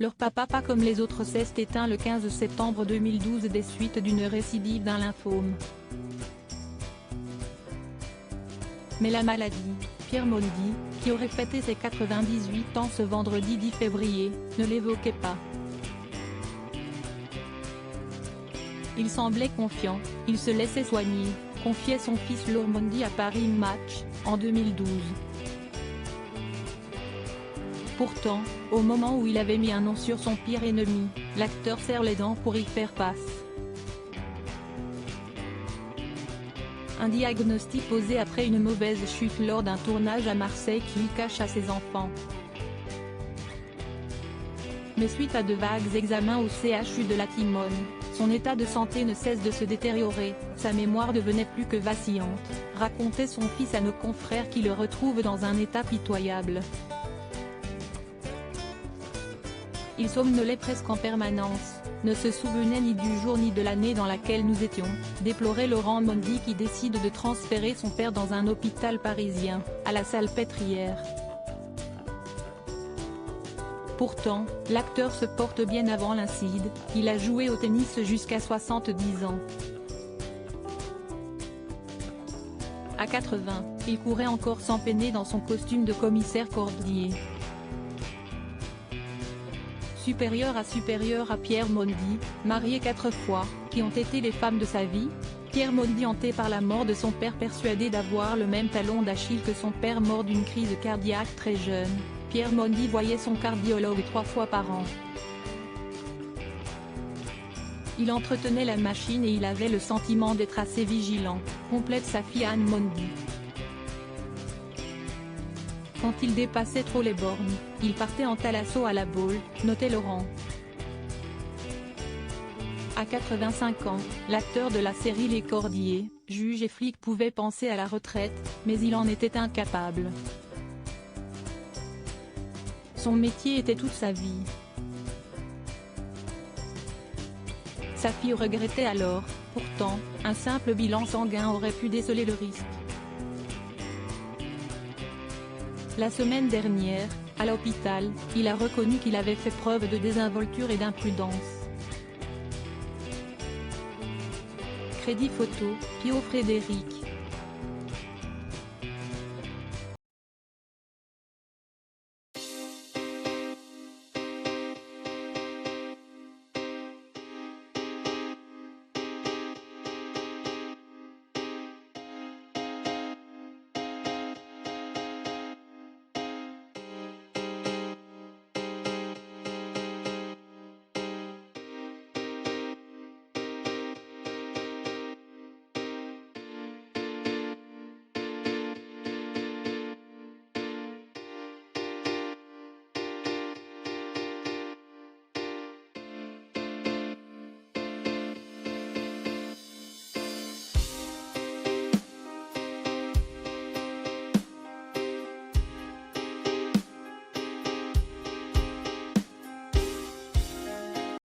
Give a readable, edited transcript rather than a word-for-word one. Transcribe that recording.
Leur papa pas comme les autres s'est éteint le 15 septembre 2012 des suites d'une récidive d'un lymphome. Mais la maladie, Pierre Mondi, qui aurait fêté ses 98 ans ce vendredi 10 février, ne l'évoquait pas. Il semblait confiant, il se laissait soigner, confiait son fils Laure Mondi à Paris Match, en 2012. Pourtant, au moment où il avait mis un nom sur son pire ennemi, l'acteur serre les dents pour y faire face. Un diagnostic posé après une mauvaise chute lors d'un tournage à Marseille qu'il cache à ses enfants. Mais suite à de vagues examens au CHU de la Timone, son état de santé ne cesse de se détériorer, sa mémoire devenait plus que vacillante, racontait son fils à nos confrères qui le retrouvent dans un état pitoyable. Il somnolait presque en permanence, ne se souvenait ni du jour ni de l'année dans laquelle nous étions, déplorait Laurent Mondi qui décide de transférer son père dans un hôpital parisien, à la Salpêtrière. Pourtant, l'acteur se porte bien avant l'incide, il a joué au tennis jusqu'à 70 ans. À 80, il courait encore sans peiner dans son costume de commissaire Cordier. Supérieur à Pierre Mondi, marié 4 fois, qui ont été les femmes de sa vie, Pierre Mondi hanté par la mort de son père persuadé d'avoir le même talon d'Achille que son père mort d'une crise cardiaque très jeune, Pierre Mondi voyait son cardiologue 3 fois par an. Il entretenait la machine et il avait le sentiment d'être assez vigilant, complète sa fille Anne Mondi. Quand il dépassait trop les bornes, il partait en thalasso à la Baule, notait Laurent. À 85 ans, l'acteur de la série Les Cordiers, juge et flic pouvait penser à la retraite, mais il en était incapable. Son métier était toute sa vie. Sa fille regrettait alors, pourtant, un simple bilan sanguin aurait pu déceler le risque. La semaine dernière, à l'hôpital, il a reconnu qu'il avait fait preuve de désinvolture et d'imprudence. Crédit photo, Pio Frédéric.